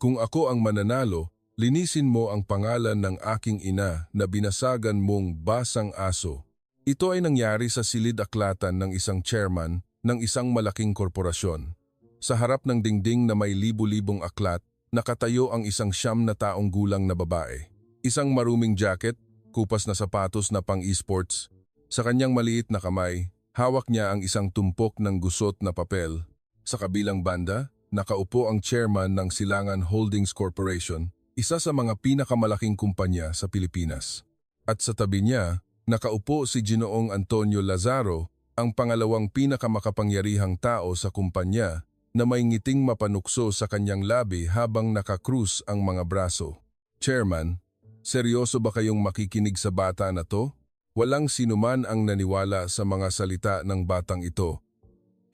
Kung ako ang mananalo, linisin mo ang pangalan ng aking ina na binasagan mong basang aso. Ito ay nangyari sa silid-aklatan ng isang chairman ng isang malaking korporasyon. Sa harap ng dingding na may libu-libong aklat, nakatayo ang isang 90 taong gulang na babae. Isang maruming jacket, kupas na sapatos na pang-esports. Sa kanyang maliit na kamay, hawak niya ang isang tumpok ng gusot na papel. Sa kabilang banda, nakaupo ang chairman ng Silangan Holdings Corporation, isa sa mga pinakamalaking kumpanya sa Pilipinas. At sa tabi niya, nakaupo si Ginoong Antonio Lazaro, ang pangalawang pinakamakapangyarihang tao sa kumpanya na may ngiting mapanukso sa kanyang labi habang nakakrus ang mga braso. Chairman, seryoso ba kayong makikinig sa bata na to? Walang sinuman ang naniwala sa mga salita ng batang ito.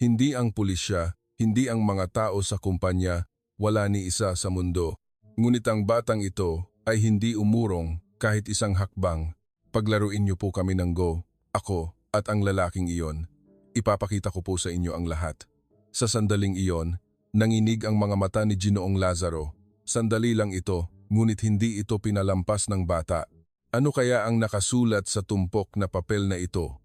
Hindi ang pulisya, hindi ang mga tao sa kumpanya, wala ni isa sa mundo. Ngunit ang batang ito ay hindi umurong kahit isang hakbang. Paglaruin niyo po kami ng Go, ako at ang lalaking iyon. Ipapakita ko po sa inyo ang lahat. Sa sandaling iyon, nanginig ang mga mata ni Ginoong Lazaro. Sandali lang ito, ngunit hindi ito pinalampas ng bata. Ano kaya ang nakasulat sa tumpok na papel na ito?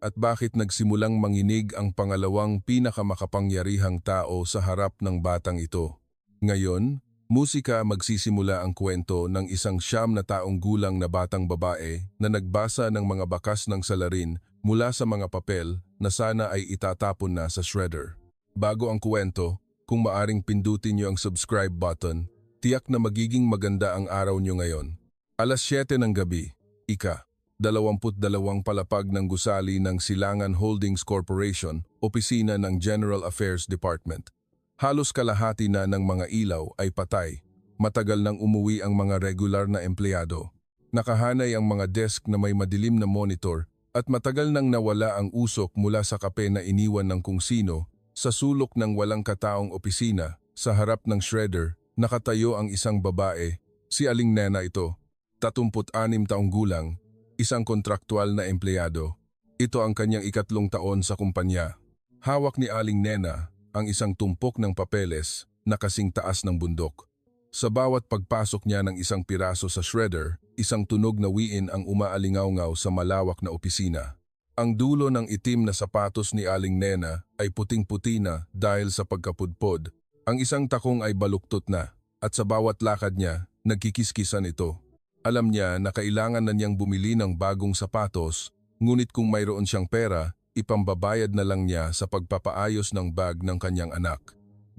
At bakit nagsimulang manginig ang pangalawang pinakamakapangyarihang tao sa harap ng batang ito? Ngayon, musika magsisimula ang kwento ng isang 90 na taong gulang na batang babae na nagbasa ng mga bakas ng salarin mula sa mga papel na sana ay itatapon na sa shredder. Bago ang kwento, kung maaring pindutin niyo ang subscribe button, tiyak na magiging maganda ang araw niyo ngayon. Alas 7 ng gabi, ika-22 palapag ng gusali ng Silangan Holdings Corporation, opisina ng General Affairs Department. Halos kalahati na ng mga ilaw ay patay. Matagal nang umuwi ang mga regular na empleyado. Nakahanay ang mga desk na may madilim na monitor at matagal nang nawala ang usok mula sa kape na iniwan ng kung sino. Sa sulok ng walang kataong opisina, sa harap ng shredder, nakatayo ang isang babae. Si Aling Nena ito, 36 taong gulang, isang kontraktual na empleyado. Ito ang kanyang ikatlong taon sa kumpanya. Hawak ni Aling Nena ang isang tumpok ng papeles na kasing taas ng bundok. Sa bawat pagpasok niya ng isang piraso sa shredder, isang tunog na wiin ang umaalingaw-ngaw sa malawak na opisina. Ang dulo ng itim na sapatos ni Aling Nena ay puting-puti na dahil sa pagkapudpod. Ang isang takong ay baluktot na at sa bawat lakad niya, nagkikiskisan ito. Alam niya na kailangan na niyang bumili ng bagong sapatos, ngunit kung mayroon siyang pera, ipambabayad na lang niya sa pagpapaayos ng bag ng kanyang anak.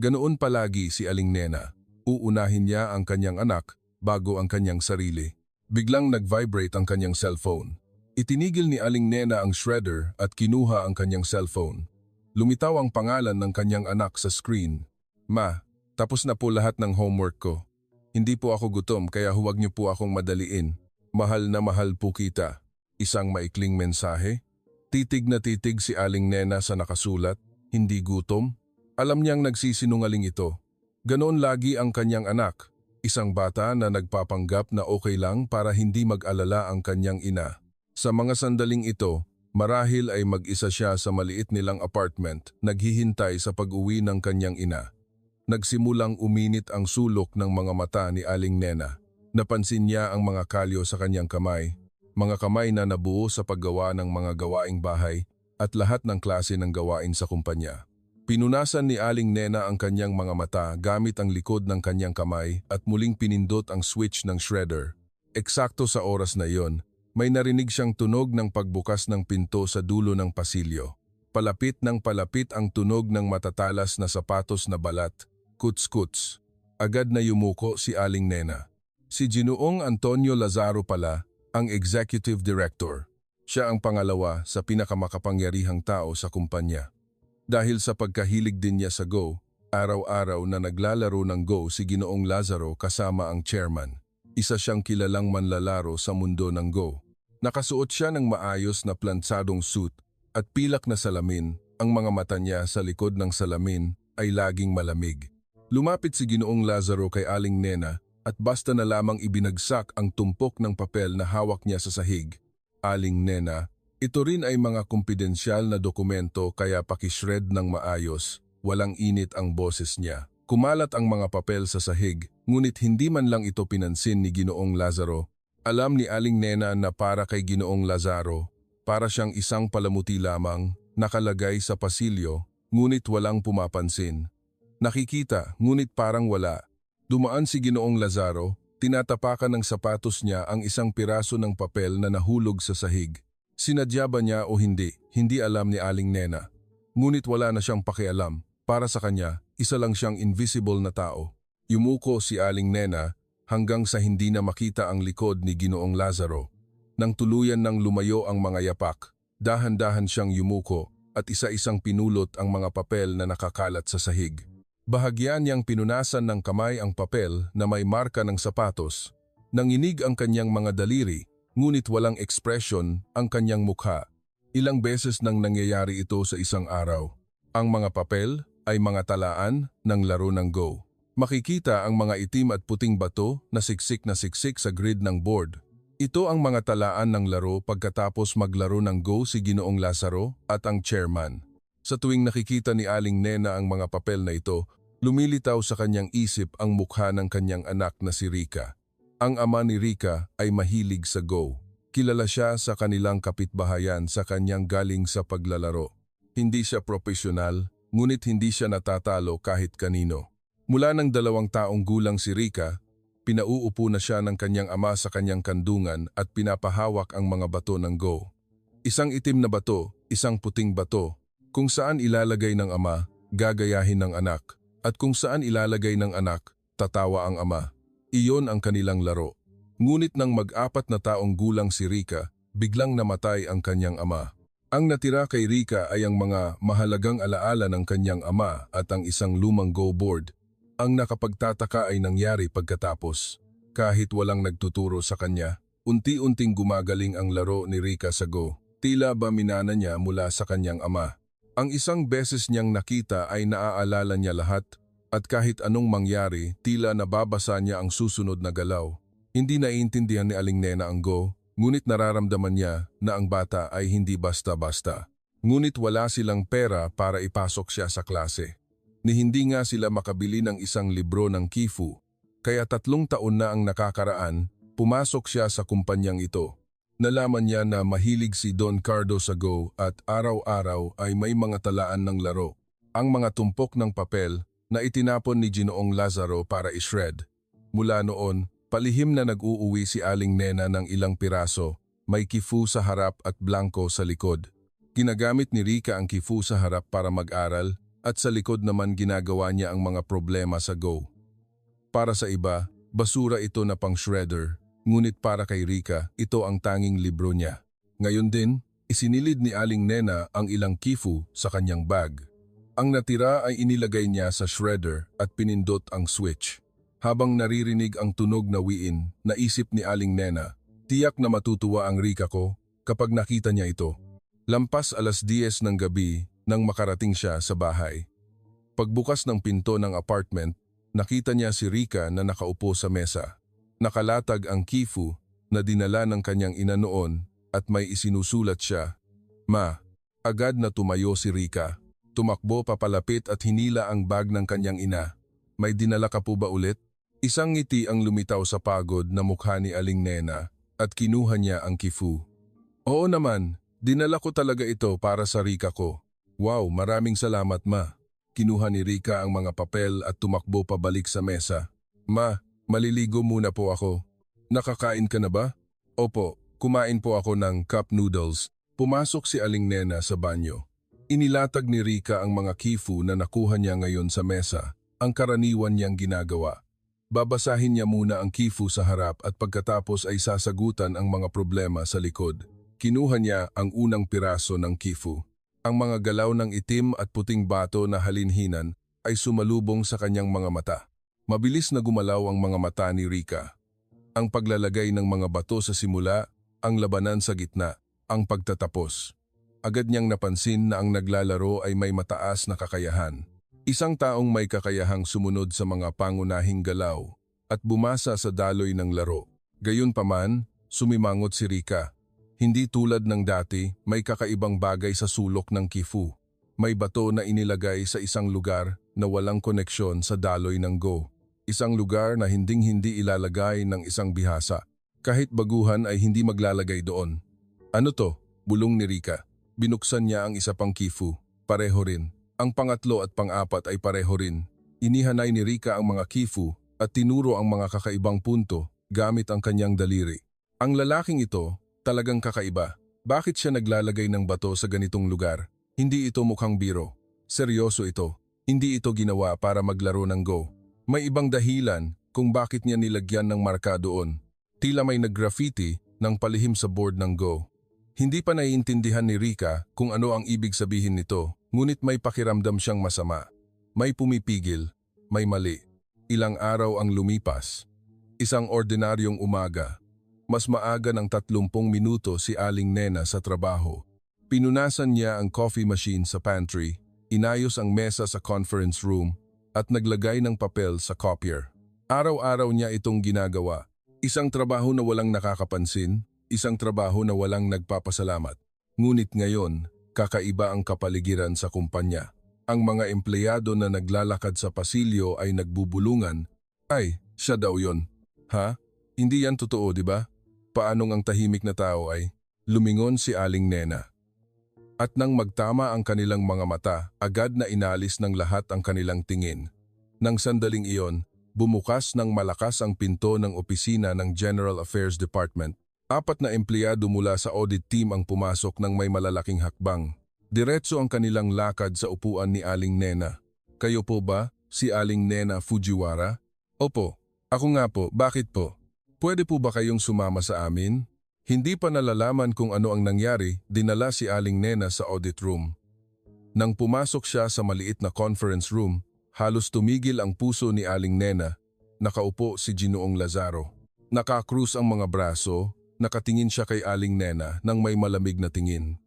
Ganoon palagi si Aling Nena. Uunahin niya ang kanyang anak bago ang kanyang sarili. Biglang nag-vibrate ang kanyang cellphone. Itinigil ni Aling Nena ang shredder at kinuha ang kanyang cellphone. Lumitaw ang pangalan ng kanyang anak sa screen. Ma, tapos na po lahat ng homework ko. Hindi po ako gutom kaya huwag niyo po akong madaliin. Mahal na mahal po kita. Isang maikling mensahe. Titig na titig si Aling Nena sa nakasulat, hindi gutom. Alam niyang nagsisinungaling ito. Ganoon lagi ang kanyang anak, isang bata na nagpapanggap na okay lang para hindi mag-alala ang kanyang ina. Sa mga sandaling ito, marahil ay mag-isa siya sa maliit nilang apartment, naghihintay sa pag-uwi ng kanyang ina. Nagsimulang uminit ang sulok ng mga mata ni Aling Nena. Napansin niya ang mga kalyo sa kanyang kamay, mga kamay na nabuo sa paggawa ng mga gawaing bahay at lahat ng klase ng gawain sa kumpanya. Pinunasan ni Aling Nena ang kanyang mga mata gamit ang likod ng kanyang kamay at muling pinindot ang switch ng shredder. Eksakto sa oras na iyon, may narinig siyang tunog ng pagbukas ng pinto sa dulo ng pasilyo. Palapit ng palapit ang tunog ng matatalas na sapatos na balat. Kuts-kuts. Agad na yumuko si Aling Nena. Si Ginoong Antonio Lazaro pala, ang executive director. Siya ang pangalawa sa pinakamakapangyarihang tao sa kumpanya. Dahil sa pagkahilig din niya sa Go, araw-araw na naglalaro ng Go si Ginoong Lazaro kasama ang chairman. Isa siyang kilalang manlalaro sa mundo ng Go. Nakasuot siya ng maayos na plantsadong suit at pilak na salamin. Ang mga mata niya sa likod ng salamin ay laging malamig. Lumapit si Ginoong Lazaro kay Aling Nena at basta na lamang ibinagsak ang tumpok ng papel na hawak niya sa sahig. Aling Nena, ito rin ay mga kumpidensyal na dokumento kaya pakishred ng maayos. Walang init ang boses niya. Kumalat ang mga papel sa sahig, ngunit hindi man lang ito pinansin ni Ginoong Lazaro. Alam ni Aling Nena na para kay Ginoong Lazaro, para siyang isang palamuti lamang, nakalagay sa pasilyo, ngunit walang pumapansin. Nakikita, ngunit parang wala. Dumaan si Ginoong Lazaro, tinatapakan ng sapatos niya ang isang piraso ng papel na nahulog sa sahig. Sinadya ba niya o hindi, hindi alam ni Aling Nena. Ngunit wala na siyang pakialam. Para sa kanya, isa lang siyang invisible na tao. Yumuko si Aling Nena hanggang sa hindi na makita ang likod ni Ginoong Lazaro. Nang tuluyan ng lumayo ang mga yapak, dahan-dahan siyang yumuko at isa-isang pinulot ang mga papel na nakakalat sa sahig. Bahagyan niyang pinunasan ng kamay ang papel na may marka ng sapatos. Nanginig ang kanyang mga daliri, ngunit walang ekspresyon ang kanyang mukha. Ilang beses nang nangyayari ito sa isang araw. Ang mga papel ay mga talaan ng laro ng Go. Makikita ang mga itim at puting bato na siksik sa grid ng board. Ito ang mga talaan ng laro pagkatapos maglaro ng Go si Ginoong Lazaro at ang chairman. Sa tuwing nakikita ni Aling Nena ang mga papel na ito, lumilitaw sa kanyang isip ang mukha ng kanyang anak na si Rica. Ang ama ni Rica ay mahilig sa Go. Kilala siya sa kanilang kapitbahayan sa kanyang galing sa paglalaro. Hindi siya profesional, ngunit hindi siya natatalo kahit kanino. Mula ng 2 taong gulang si Rica, pinauupo na siya ng kanyang ama sa kanyang kandungan at pinapahawak ang mga bato ng Go. Isang itim na bato, isang puting bato. Kung saan ilalagay ng ama, gagayahin ng anak. At kung saan ilalagay ng anak, tatawa ang ama. Iyon ang kanilang laro. Ngunit nang 4 na taong gulang si Rica, biglang namatay ang kanyang ama. Ang natira kay Rica ay ang mga mahalagang alaala ng kanyang ama at ang isang lumang Go board. Ang nakapagtataka ay nangyari pagkatapos. Kahit walang nagtuturo sa kanya, unti-unting gumagaling ang laro ni Rica sa Go. Tila ba minana niya mula sa kanyang ama. Ang isang beses niyang nakita ay naaalala niya lahat at kahit anong mangyari, tila nababasa niya ang susunod na galaw. Hindi naiintindihan ni Aling Nena ang Go, ngunit nararamdaman niya na ang bata ay hindi basta-basta. Ngunit wala silang pera para ipasok siya sa klase. Ni hindi nga sila makabili ng isang libro ng Kifu, kaya 3 taon na ang nakakaraan, pumasok siya sa kumpanyang ito. Nalaman niya na mahilig si Don Cardo sa Go at araw-araw ay may mga talaan ng laro. Ang mga tumpok ng papel na itinapon ni Ginoong Lazaro para i-shred. Mula noon, palihim na nag-uuwi si Aling Nena ng ilang piraso, may Kifu sa harap at blanco sa likod. Ginagamit ni Rica ang Kifu sa harap para mag-aral at sa likod naman ginagawa niya ang mga problema sa Go. Para sa iba, basura ito na pang shredder. Ngunit para kay Rica, ito ang tanging libro niya. Ngayon din, isinilid ni Aling Nena ang ilang Kifu sa kanyang bag. Ang natira ay inilagay niya sa shredder at pinindot ang switch. Habang naririnig ang tunog na wiin, naisip ni Aling Nena, tiyak na matutuwa ang Rica ko kapag nakita niya ito. Lampas 10:00 ng gabi nang makarating siya sa bahay. Pagbukas ng pinto ng apartment, nakita niya si Rica na nakaupo sa mesa. Nakalatag ang Kifu na dinala ng kanyang ina noon at may isinusulat siya. Ma, agad na tumayo si Rica. Tumakbo papalapit at hinila ang bag ng kanyang ina. May dinala ka po ba ulit? Isang ngiti ang lumitaw sa pagod na mukha ni Aling Nena at kinuha niya ang Kifu. Oo naman, dinala ko talaga ito para sa Rica ko. Wow, maraming salamat ma. Kinuha ni Rica ang mga papel at tumakbo pabalik sa mesa. Ma, maliligo muna po ako. Nakakain ka na ba? Opo, kumain po ako ng cup noodles. Pumasok si Aling Nena sa banyo. Inilatag ni Rica ang mga Kifu na nakuha niya ngayon sa mesa, ang karaniwan niyang ginagawa. Babasahin niya muna ang Kifu sa harap at pagkatapos ay sasagutan ang mga problema sa likod. Kinuha niya ang unang piraso ng Kifu. Ang mga galaw ng itim at puting bato na halinhinan ay sumalubong sa kanyang mga mata. Mabilis na gumalaw ang mga mata ni Rica. Ang paglalagay ng mga bato sa simula, ang labanan sa gitna, ang pagtatapos. Agad niyang napansin na ang naglalaro ay may mataas na kakayahan. Isang taong may kakayahang sumunod sa mga pangunahing galaw at bumasa sa daloy ng laro. Gayunpaman, sumimangot si Rica. Hindi tulad ng dati, may kakaibang bagay sa sulok ng Kifu. may bato na inilagay sa isang lugar na walang koneksyon sa daloy ng Go. Isang lugar na hinding-hindi ilalagay ng isang bihasa. Kahit baguhan ay hindi maglalagay doon. Ano to? Bulong ni Rika. Binuksan niya ang isa pang kifu. Pareho rin. Ang pangatlo at pang-apat ay pareho rin. Inihanay ni Rika ang mga kifu at tinuro ang mga kakaibang punto gamit ang kanyang daliri. Ang lalaking ito talagang kakaiba. Bakit siya naglalagay ng bato sa ganitong lugar? Hindi ito mukhang biro. Seryoso ito. Hindi ito ginawa para maglaro ng Go. May ibang dahilan kung bakit niya nilagyan ng marka doon. Tila may nag-graffiti ng palihim sa board ng Go. Hindi pa naiintindihan ni Rika kung ano ang ibig sabihin nito, ngunit may pakiramdam siyang masama. May pumipigil, may mali. Ilang araw ang lumipas. Isang ordinaryong umaga. Mas maaga ng 30 minuto si Aling Nena sa trabaho. Pinunasan niya ang coffee machine sa pantry, inayos ang mesa sa conference room, at naglagay ng papel sa copier. Araw-araw niya itong ginagawa. Isang trabaho na walang nakakapansin, isang trabaho na walang nagpapasalamat. Ngunit ngayon, kakaiba ang kapaligiran sa kumpanya. Ang mga empleyado na naglalakad sa pasilyo ay nagbubulungan. Ay, siya daw yon. Ha? Hindi yan totoo, di ba? Paanong ang tahimik na tao ay? Lumingon si Aling Nena. At nang magtama ang kanilang mga mata, agad na inalis ng lahat ang kanilang tingin. Nang sandaling iyon, bumukas ng malakas ang pinto ng opisina ng General Affairs Department. 4 na empleyado mula sa audit team ang pumasok ng may malalaking hakbang. Diretso ang kanilang lakad sa upuan ni Aling Nena. Kayo po ba? Si Aling Nena Fujiwara? Opo. Ako nga po. Bakit po? Pwede po ba kayong sumama sa amin? Hindi pa nalalaman kung ano ang nangyari, dinala si Aling Nena sa audit room. Nang pumasok siya sa maliit na conference room, halos tumigil ang puso ni Aling Nena. Nakaupo si Ginoong Lazaro. Nakakrus ang mga braso, nakatingin siya kay Aling Nena nang may malamig na tingin.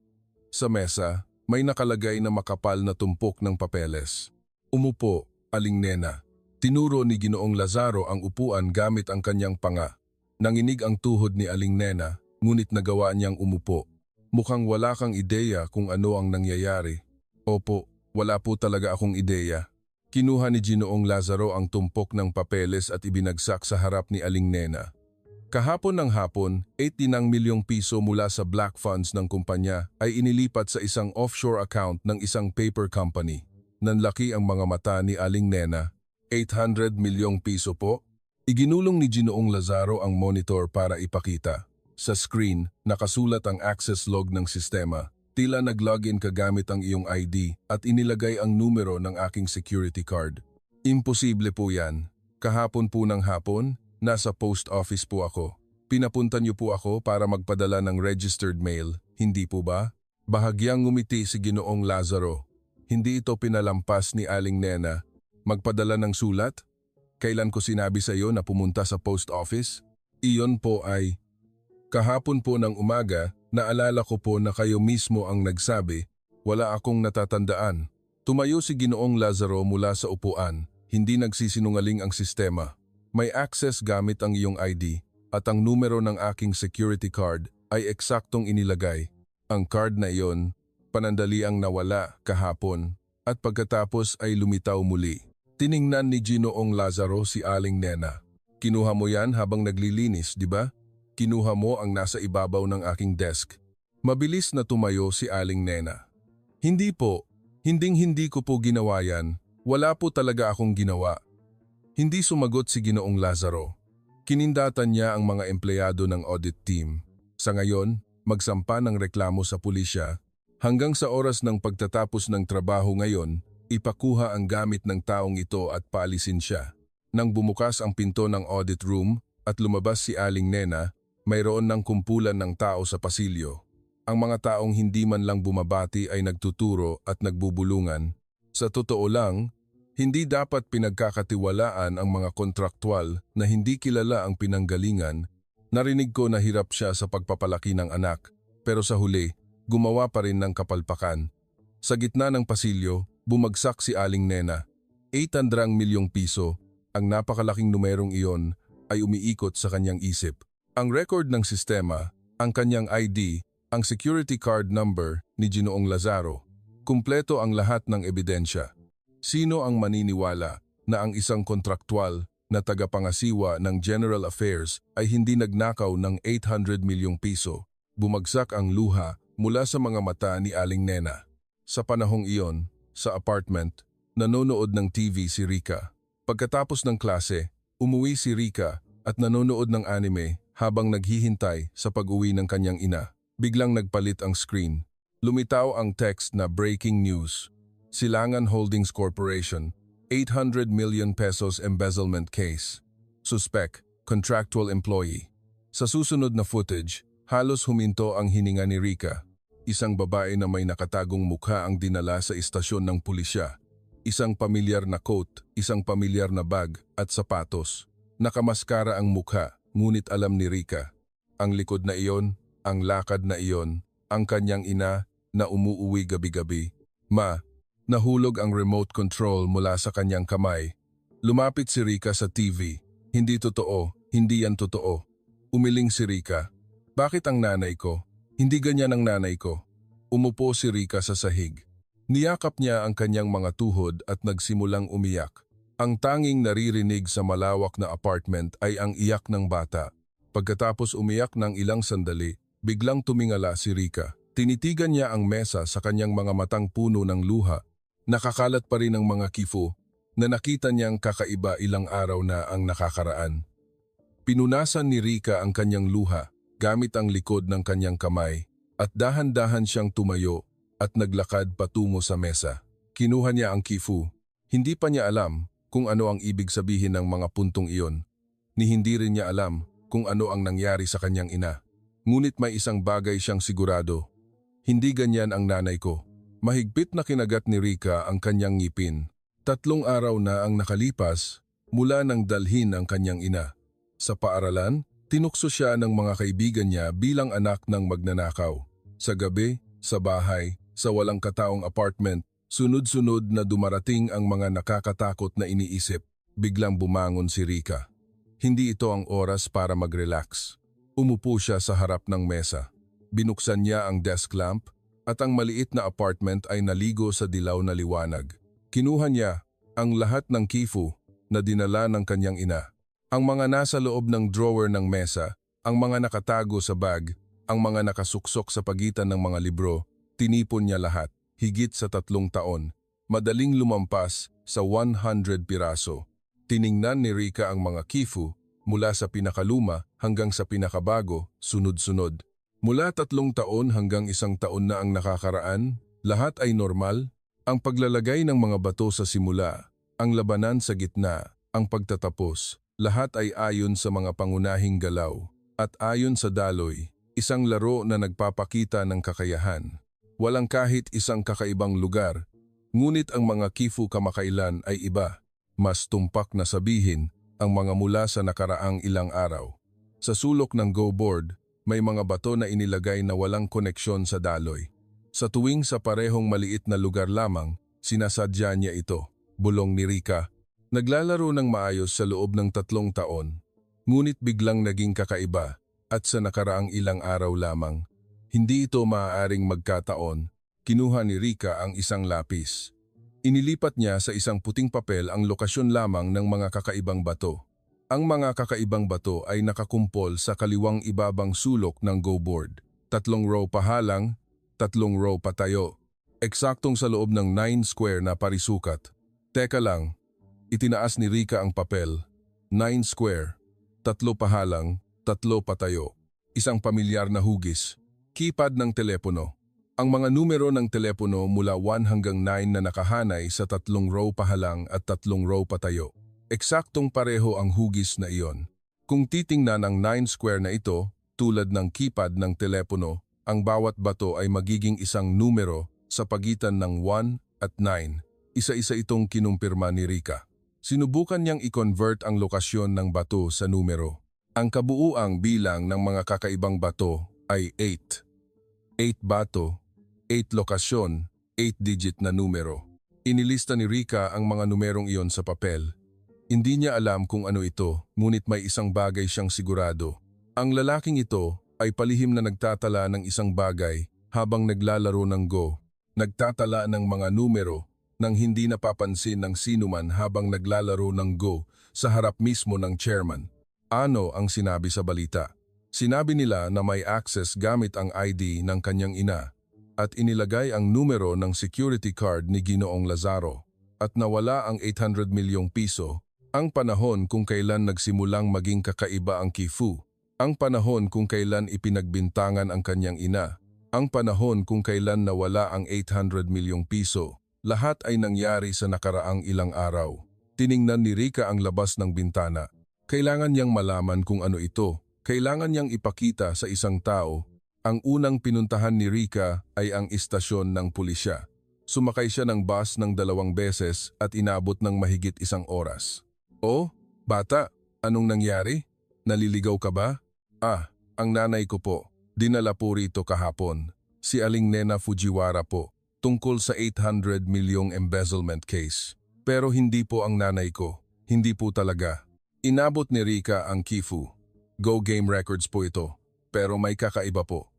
Sa mesa, may nakalagay na makapal na tumpok ng papeles. Umupo, Aling Nena. Tinuro ni Ginoong Lazaro ang upuan gamit ang kanyang panga. Nanginig ang tuhod ni Aling Nena, ngunit nagawa niyang umupo. Mukhang wala kang ideya kung ano ang nangyayari. Opo, wala po talaga akong ideya. Kinuha ni Ginoong Lazaro ang tumpok ng papeles at ibinagsak sa harap ni Aling Nena. Kahapon ng hapon, 80 milyong piso mula sa black funds ng kumpanya ay inilipat sa isang offshore account ng isang paper company. Nanlaki ang mga mata ni Aling Nena. 800 milyong piso po? Iginulong ni Ginoong Lazaro ang monitor para ipakita. Sa screen, nakasulat ang access log ng sistema. Tila nag-login ka gamit ang iyong ID at inilagay ang numero ng aking security card. Imposible po yan. Kahapon po ng hapon, nasa post office po ako. Pinapunta niyo po ako para magpadala ng registered mail, hindi po ba? Bahagyang ngumiti si Ginoong Lazaro. Hindi ito pinalampas ni Aling Nena. Magpadala ng sulat? Kailan ko sinabi sa iyo na pumunta sa post office? Iyon po ay... Kahapon po ng umaga, naalala ko po na kayo mismo ang nagsabi, wala akong natatandaan. Tumayo si Ginoong Lazaro mula sa upuan, hindi nagsisinungaling ang sistema. May access gamit ang iyong ID at ang numero ng aking security card ay eksaktong inilagay. Ang card na iyon, panandaliang nawala kahapon at pagkatapos ay lumitaw muli. Tiningnan ni Ginoong Lazaro si Aling Nena. Kinuha mo yan habang naglilinis, di ba? Kinuha mo ang nasa ibabaw ng aking desk. Mabilis na tumayo si Aling Nena. Hindi po. Hinding-hindi ko po ginawa yan. Wala po talaga akong ginawa. Hindi sumagot si Ginoong Lazaro. Kinindatan niya ang mga empleyado ng audit team. Sa ngayon, magsampa ng reklamo sa pulisya. Hanggang sa oras ng pagtatapos ng trabaho ngayon, ipakuha ang gamit ng taong ito at paalisin siya. Nang bumukas ang pinto ng audit room at lumabas si Aling Nena, mayroon ng kumpulan ng tao sa pasilyo. Ang mga taong hindi man lang bumabati ay nagtuturo at nagbubulungan. Sa totoo lang, hindi dapat pinagkakatiwalaan ang mga kontraktwal na hindi kilala ang pinanggalingan. Narinig ko na hirap siya sa pagpapalaki ng anak, pero sa huli, gumawa pa rin ng kapalpakan. Sa gitna ng pasilyo, bumagsak si Aling Nena. 800 milyong piso, ang napakalaking numerong iyon ay umiikot sa kanyang isip. Ang record ng sistema, ang kanyang ID, ang security card number ni Ginoong Lazaro. Kumpleto ang lahat ng ebidensya. Sino ang maniniwala na ang isang kontraktwal na tagapangasiwa ng General Affairs ay hindi nagnakaw ng 800 milyong piso? Bumagsak ang luha mula sa mga mata ni Aling Nena. Sa panahong iyon, sa apartment, nanonood ng TV si Rika. Pagkatapos ng klase, umuwi si Rika at nanonood ng anime habang naghihintay sa pag-uwi ng kanyang ina. Biglang nagpalit ang screen. Lumitaw ang text na breaking news. Silangan Holdings Corporation, 800 million pesos embezzlement case. Suspect, contractual employee. Sa susunod na footage, halos huminto ang hininga ni Rika. Isang babae na may nakatagong mukha ang dinala sa istasyon ng pulisya. Isang pamilyar na coat, isang pamilyar na bag at sapatos. Nakamaskara ang mukha, ngunit alam ni Rika. Ang likod na iyon, ang lakad na iyon, ang kanyang ina na umuuwi gabi-gabi. Nahulog ang remote control mula sa kanyang kamay. Lumapit si Rika sa TV. Hindi totoo, hindi yan totoo. Umiling si Rika. Bakit ang nanay ko? Hindi ganyan ang nanay ko. Umupo si Rika sa sahig. Niyakap niya ang kanyang mga tuhod at nagsimulang umiyak. Ang tanging naririnig sa malawak na apartment ay ang iyak ng bata. Pagkatapos umiyak ng ilang sandali, biglang tumingala si Rika. Tinitigan niya ang mesa sa kanyang mga matang puno ng luha. Nakakalat pa rin ang mga kifu na nakita niyang kakaiba ilang araw na ang nakakaraan. Pinunasan ni Rika ang kanyang luha gamit ang likod ng kanyang kamay at dahan-dahan siyang tumayo at naglakad patungo sa mesa. Kinuha niya ang kifu. Hindi pa niya alam kung ano ang ibig sabihin ng mga puntong iyon. Ni hindi rin niya alam kung ano ang nangyari sa kanyang ina. Ngunit may isang bagay siyang sigurado. Hindi ganyan ang nanay ko. Mahigpit na kinagat ni Rika ang kanyang ngipin. 3 araw na ang nakalipas mula nang dalhin ang kanyang ina. Sa paaralan, tinukso siya ng mga kaibigan niya bilang anak ng magnanakaw. Sa gabi, sa bahay, sa walang kataong apartment, sunod-sunod na dumarating ang mga nakakatakot na iniisip. Biglang bumangon si Rika. Hindi ito ang oras para mag-relax. Umupo siya sa harap ng mesa. Binuksan niya ang desk lamp at ang maliit na apartment ay naligo sa dilaw na liwanag. Kinuha niya ang lahat ng kifu na dinala ng kanyang ina. Ang mga nasa loob ng drawer ng mesa, ang mga nakatago sa bag, ang mga nakasuksok sa pagitan ng mga libro, tinipon niya lahat, higit sa 3 taon. Madaling lumampas sa 100 piraso. Tiningnan ni Rika ang mga kifu mula sa pinakaluma hanggang sa pinakabago, sunod-sunod. Mula 3 taon hanggang 1 taon na ang nakakaraan, lahat ay normal. Ang paglalagay ng mga bato sa simula, ang labanan sa gitna, ang pagtatapos, lahat ay ayon sa mga pangunahing galaw. At ayon sa daloy, isang laro na nagpapakita ng kakayahan. Walang kahit isang kakaibang lugar, ngunit ang mga kifu kamakailan ay iba. Mas tumpak na sabihin ang mga mula sa nakaraang ilang araw. Sa sulok ng go board, may mga bato na inilagay na walang koneksyon sa daloy. Sa tuwing sa parehong maliit na lugar lamang, sinasadya niya ito, bulong ni Rika. Naglalaro ng maayos sa loob ng 3 taon, ngunit biglang naging kakaiba at sa nakaraang ilang araw lamang. Hindi ito maaaring magkataon. Kinuha ni Rika ang isang lapis. Inilipat niya sa isang puting papel ang lokasyon lamang ng mga kakaibang bato. Ang mga kakaibang bato ay nakakumpol sa kaliwang ibabang sulok ng go board. 3 row pahalang, 3 row patayo. Eksaktong sa loob ng 9 square na parisukat. Teka lang, itinaas ni Rika ang papel. 9 square, 3 pahalang, 3 patayo. Isang pamilyar na hugis. Keypad ng telepono. Ang mga numero ng telepono mula 1 hanggang 9 na nakahanay sa 3 row pahalang at 3 row patayo. Eksaktong pareho ang hugis na iyon. Kung titingnan ang 9 square na ito, tulad ng keypad ng telepono, ang bawat bato ay magiging isang numero sa pagitan ng 1 at 9. Isa-isa itong kinumpirma ni Rika. Sinubukan niyang i-convert ang lokasyon ng bato sa numero. Ang kabuuang bilang ng mga kakaibang bato ay 8. 8 bato, 8 lokasyon, 8 digit na numero. Inilista ni Rika ang mga numerong iyon sa papel. Hindi niya alam kung ano ito, ngunit may isang bagay siyang sigurado. Ang lalaking ito ay palihim na nagtatala ng isang bagay habang naglalaro ng Go. nagtatala ng mga numero nang hindi napapansin ng sinuman habang naglalaro ng Go sa harap mismo ng chairman. Ano ang sinabi sa balita? Sinabi nila na may access gamit ang ID ng kanyang ina at inilagay ang numero ng security card ni Ginoong Lazaro at nawala ang 800 milyong piso, ang panahon kung kailan nagsimulang maging kakaiba ang Kifu, ang panahon kung kailan ipinagbintangan ang kanyang ina, ang panahon kung kailan nawala ang 800 milyong piso. Lahat ay nangyari sa nakaraang ilang araw. Tiningnan ni Rica ang labas ng bintana. Kailangan niyang malaman kung ano ito. Kailangan niyang ipakita sa isang tao. Ang unang pinuntahan ni Rica ay ang istasyon ng pulisya. Sumakay siya ng bus ng 2 beses at inabot ng mahigit 1 oras. "Oh, bata, anong nangyari? Naliligaw ka ba?" Ang nanay ko po. Dinala po rito kahapon. Si Aling Nena Fujiwara po. Tungkol sa 800 milyong embezzlement case. Pero hindi po ang nanay ko. Hindi po talaga. Inabot ni Rica ang Kifu. Go Game Records po ito. Pero may kakaiba po.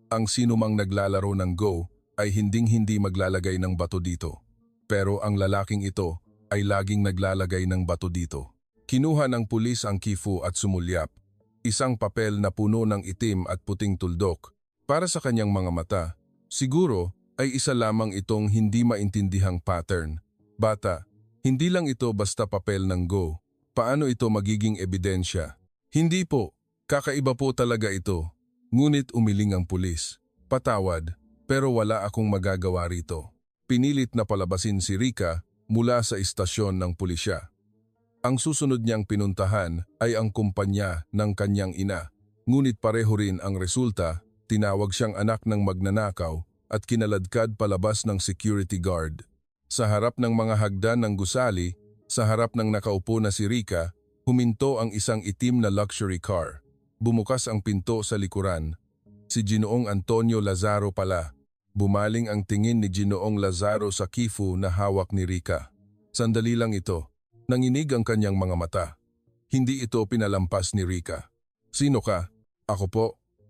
Ang sinumang naglalaro ng Go ay hinding-hindi maglalagay ng bato dito. Pero ang lalaking ito ay laging naglalagay ng bato dito. Kinuha ng pulis ang Kifu at sumulyap. Isang papel na puno ng itim at puting tuldok. Para sa kanyang mga mata, siguro ay isa lamang itong hindi maintindihang pattern. Bata, hindi lang ito basta papel ng Go. Paano ito magiging ebidensya? Hindi po, kakaiba po talaga ito. Ngunit umiling ang pulis. Patawad, pero wala akong magagawa rito. Pinilit na palabasin si Rica mula sa istasyon ng pulisya. Ang susunod niyang pinuntahan ay ang kumpanya ng kanyang ina. Ngunit pareho rin ang resulta, tinawag siyang anak ng magnanakaw at kinaladkad palabas ng security guard. Sa harap ng mga hagdan ng gusali, sa harap ng nakaupo na si Rica, huminto ang isang itim na luxury car. Bumukas ang pinto sa likuran. Si Ginoong Antonio Lazaro pala. Bumaling ang tingin ni Ginoong Lazaro sa Kifu na hawak ni Rica. Sandali lang ito. Nanginig ang kanyang mga mata. Hindi ito pinalampas ni Rica. "Sino ka?" "Ako po.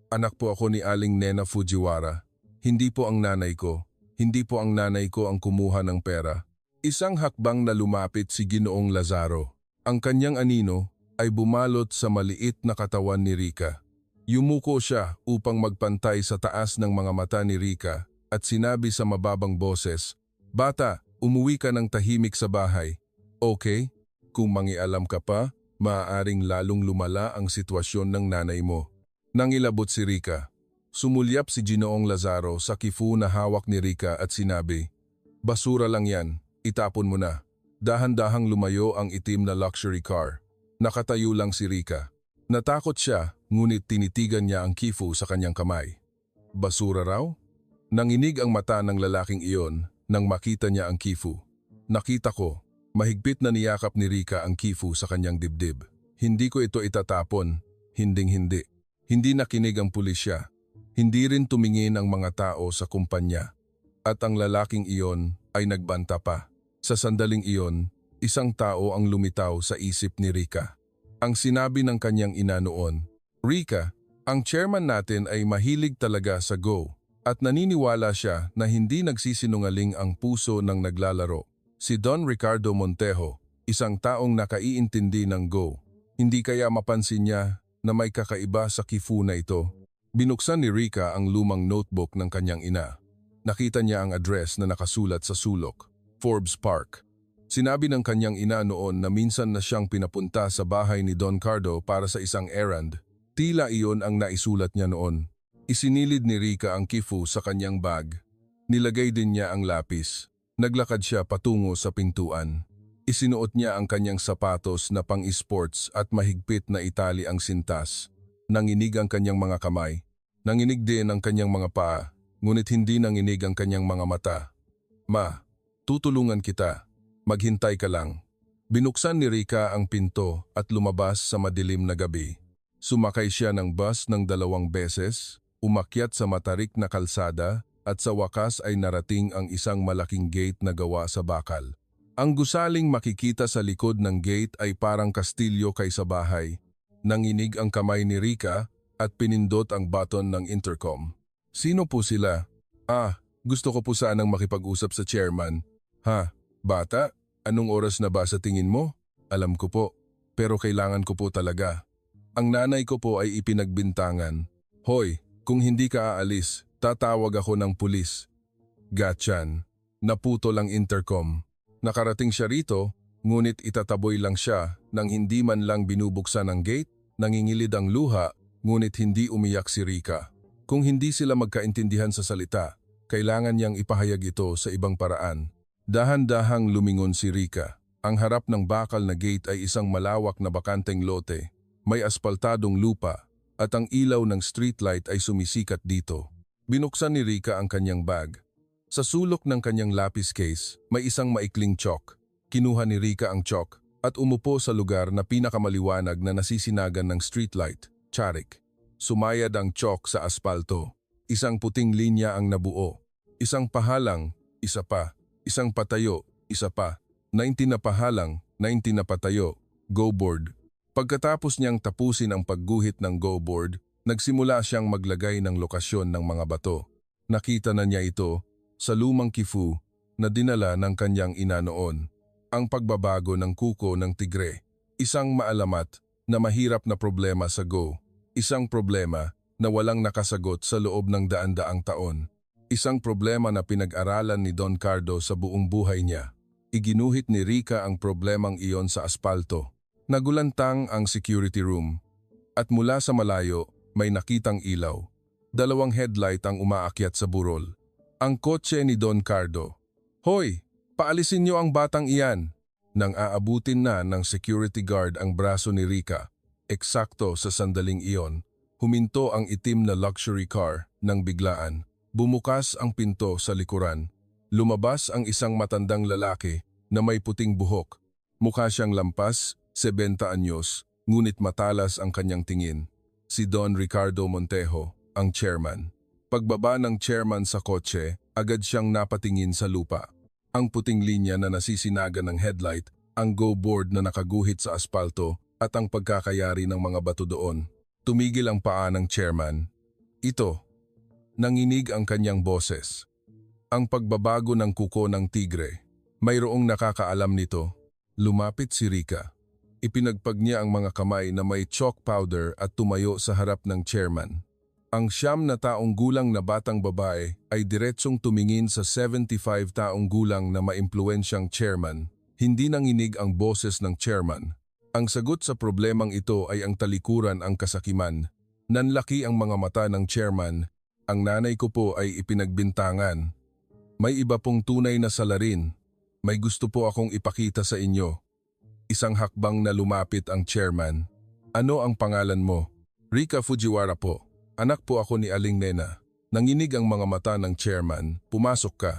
Anak po ako ni Aling Nena Fujiwara. Hindi po ang nanay ko. Hindi po ang nanay ko ang kumuha ng pera." Isang hakbang na lumapit si Ginoong Lazaro. Ang kanyang anino ay bumalot sa maliit na katawan ni Rica. Yumuko siya upang magpantay sa taas ng mga mata ni Rica at sinabi sa mababang boses, "Bata, umuwi ka ng tahimik sa bahay. Okay? Kung mangialam ka pa, maaaring lalong lumala ang sitwasyon ng nanay mo." Nangilabot si Rica. Sumulyap si Ginoong Lazaro sa Kifu na hawak ni Rica at sinabi, "Basura lang yan, itapon mo na." Dahan-dahang lumayo ang itim na luxury car. Nakatayo lang si Rica. Natakot siya, ngunit tinitigan niya ang Kifu sa kanyang kamay. Basura raw? Nanginig ang mata ng lalaking iyon nang makita niya ang Kifu. "Nakita ko." Mahigpit na niyakap ni Rica ang Kifu sa kanyang dibdib. "Hindi ko ito itatapon, hinding-hindi." Hindi nakinig ang pulisya. Hindi rin tumingin ang mga tao sa kumpanya. At ang lalaking iyon ay nagbanta pa. Sa sandaling iyon, isang tao ang lumitaw sa isip ni Rica. Ang sinabi ng kanyang ina noon, "Rica, ang chairman natin ay mahilig talaga sa Go at naniniwala siya na hindi nagsisinungaling ang puso ng naglalaro. Si Don Ricardo Montejo, isang taong nakaiintindi ng Go. Hindi kaya mapansin niya na may kakaiba sa Kifu na ito?" Binuksan ni Rica ang lumang notebook ng kanyang ina. Nakita niya ang address na nakasulat sa sulok, Forbes Park. Sinabi ng kanyang ina noon na minsan na siyang pinapunta sa bahay ni Don Cardo para sa isang errand. Tila iyon ang naisulat niya noon. Isinilid ni Rica ang Kifu sa kanyang bag. Nilagay din niya ang lapis. Naglakad siya patungo sa pintuan. Isinuot niya ang kanyang sapatos na pang-sports at mahigpit na itali ang sintas. Nanginig ang kanyang mga kamay. Nanginig din ang kanyang mga paa, ngunit hindi nanginig ang kanyang mga mata. "Ma, tutulungan kita. Maghintay ka lang." Binuksan ni Rica ang pinto at lumabas sa madilim na gabi. Sumakay siya ng bus ng 2 beses, umakyat sa matarik na kalsada at sa wakas ay narating ang isang malaking gate na gawa sa bakal. Ang gusaling makikita sa likod ng gate ay parang kastilyo kaysa bahay. Nanginig ang kamay ni Rica at pinindot ang button ng intercom. "Sino po sila?" Gusto ko po sanang makipag-usap sa chairman. Ha, bata? Anong oras na ba sa tingin mo? Alam ko po, pero kailangan ko po talaga. Ang nanay ko po ay ipinagbintangan. Hoy, kung hindi ka aalis, tatawag ako ng pulis. Gatchan, naputol ang intercom. Nakarating siya rito, ngunit itataboy lang siya nang hindi man lang binubuksan ang gate, nangingilid ang luha, ngunit hindi umiyak si Rika. Kung hindi sila magkaintindihan sa salita, kailangan niyang ipahayag ito sa ibang paraan. Dahan-dahang lumingon si Rika. Ang harap ng bakal na gate ay isang malawak na bakanteng lote. May aspaltadong lupa at ang ilaw ng streetlight ay sumisikat dito. Binuksan ni Rika ang kanyang bag. Sa sulok ng kanyang lapis case, may isang maikling chalk. Kinuha ni Rika ang chalk at umupo sa lugar na pinakamaliwanag na nasisinagan ng streetlight, Charik. Sumayad ang chalk sa aspalto. Isang puting linya ang nabuo. Isang pahalang, isa pa. Isang patayo, isa pa. 19 na pahalang, 19 na patayo. Go board. Pagkatapos niyang tapusin ang pagguhit ng go board, nagsimula siyang maglagay ng lokasyon ng mga bato. Nakita na niya ito sa lumang kifu na dinala ng kanyang ina noon. Ang pagbabago ng kuko ng tigre. Isang maalamat na mahirap na problema sa Go. Isang problema na walang nakasagot sa loob ng daan-daang taon. Isang problema na pinag-aralan ni Don Cardo sa buong buhay niya. Iginuhit ni Rika ang problemang iyon sa aspalto. Nagulantang ang security room. At mula sa malayo, may nakitang ilaw. 2 headlight ang umaakyat sa burol. Ang kotse ni Don Cardo. Hoy! Paalisin niyo ang batang iyan. Nang aabutin na ng security guard ang braso ni Rika, eksakto sa sandaling iyon, huminto ang itim na luxury car nang biglaan. Bumukas ang pinto sa likuran. Lumabas ang isang matandang lalaki na may puting buhok. Mukha siyang lampas, 70 anyos, ngunit matalas ang kanyang tingin. Si Don Ricardo Montejo, ang chairman. Pagbaba ng chairman sa kotse, agad siyang napatingin sa lupa. Ang puting linya na nasisinagan ng headlight, ang go board na nakaguhit sa aspalto at ang pagkakayari ng mga bato doon. Tumigil ang paa ng chairman. Ito. Nanginig ang kanyang boses. Ang pagbabago ng kuko ng tigre. Mayroong nakakaalam nito. Lumapit si Rika. Ipinagpag niya ang mga kamay na may chalk powder at tumayo sa harap ng chairman. Ang 9 na taong gulang na batang babae ay diretsong tumingin sa 75 taong gulang na maimpluwensyang chairman. Hindi nanginig ang boses ng chairman. Ang sagot sa problemang ito ay ang talikuran ang kasakiman. Nanlaki ang mga mata ng chairman. Ang nanay ko po ay ipinagbintangan. May iba pong tunay na salarin. May gusto po akong ipakita sa inyo. Isang hakbang na lumapit ang chairman. Ano ang pangalan mo? Rika Fujiwara po. Anak po ako ni Aling Nena. Nanginig ang mga mata ng chairman. Pumasok ka.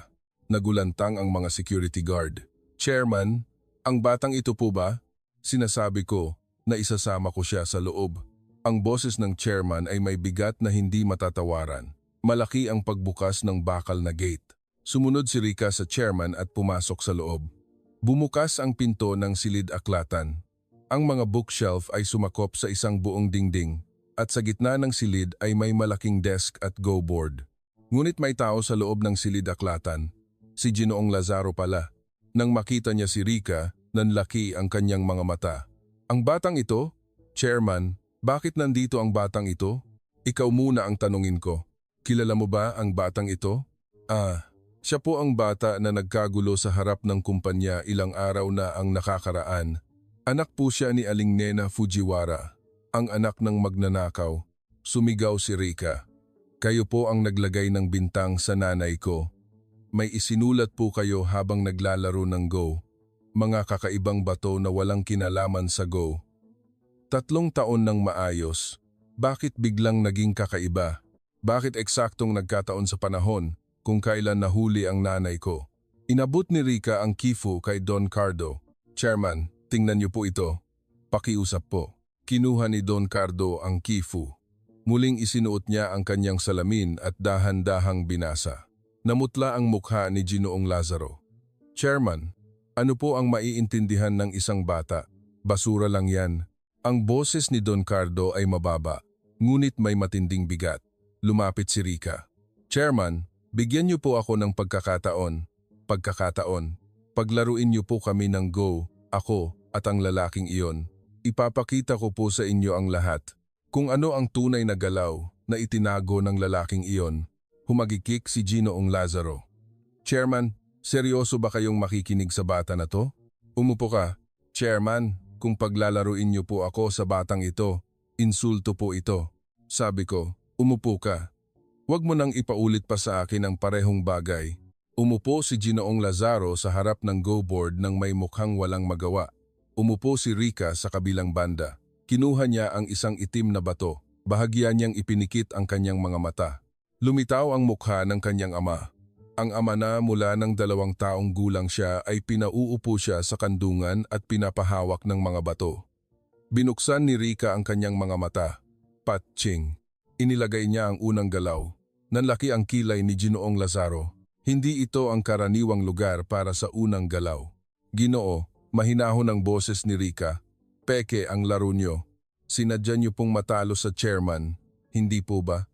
Nagulantang ang mga security guard. Chairman, ang batang ito po ba? Sinasabi ko na isasama ko siya sa loob. Ang boses ng chairman ay may bigat na hindi matatawaran. Malaki ang pagbukas ng bakal na gate. Sumunod si Rika sa chairman at pumasok sa loob. Bumukas ang pinto ng silid-aklatan. Ang mga bookshelf ay sumakop sa isang buong dingding. At sa gitna ng silid ay may malaking desk at go board. Ngunit may tao sa loob ng silid-aklatan. Si Ginoong Lazaro pala. Nang makita niya si Rika, nanlaki ang kanyang mga mata. Ang batang ito? Chairman, bakit nandito ang batang ito? Ikaw muna ang tanungin ko. Kilala mo ba ang batang ito? Siya po ang bata na nagkagulo sa harap ng kumpanya ilang araw na ang nakakaraan. Anak po siya ni Aling Nena Fujiwara. Ang anak ng magnanakaw. Sumigaw si Rika. Kayo po ang naglagay ng bintang sa nanay ko. May isinulat po kayo habang naglalaro ng Go. Mga kakaibang bato na walang kinalaman sa Go. 3 taon ng maayos. Bakit biglang naging kakaiba? Bakit eksaktong nagkataon sa panahon kung kailan nahuli ang nanay ko? Inabot ni Rika ang kifu kay Don Cardo. Chairman, tingnan niyo po ito. Pakiusap po. Kinuha ni Don Cardo ang kifu. Muling isinuot niya ang kanyang salamin at dahan-dahang binasa. Namutla ang mukha ni Ginoong Lazaro. Chairman, ano po ang maiintindihan ng isang bata? Basura lang yan. Ang boses ni Don Cardo ay mababa, ngunit may matinding bigat. Lumapit si Rika. Chairman, Bigyan niyo po ako ng pagkakataon. Paglaruin niyo po kami ng Go, ako at ang lalaking iyon. Ipapakita ko po sa inyo ang lahat. Kung ano ang tunay na galaw na itinago ng lalaking iyon. Humagikik si Ginoong Lazaro. Chairman, seryoso ba kayong makikinig sa bata na to? Umupo ka. Chairman, kung paglalaruin niyo po ako sa batang ito, insulto po ito. Sabi ko, umupo ka. Huwag mo nang ipaulit pa sa akin ang parehong bagay. Umupo si Ginoong Lazaro sa harap ng Go board nang may mukhang walang magawa. Umupo si Rica sa kabilang banda. Kinuha niya ang isang itim na bato. Bahagya niyang ipinikit ang kanyang mga mata. Lumitaw ang mukha ng kanyang ama. Ang ama na mula ng 2 taong gulang siya ay pinauupo siya sa kandungan at pinapahawak ng mga bato. Binuksan ni Rica ang kanyang mga mata. Patching. Inilagay niya ang unang galaw. Nanlaki ang kilay ni Ginoong Lazaro. Hindi ito ang karaniwang lugar para sa unang galaw. Ginoo, mahinahon ang boses ni Rica. Peke ang laro niyo. Sinadya niyo pong matalo sa chairman. Hindi po ba?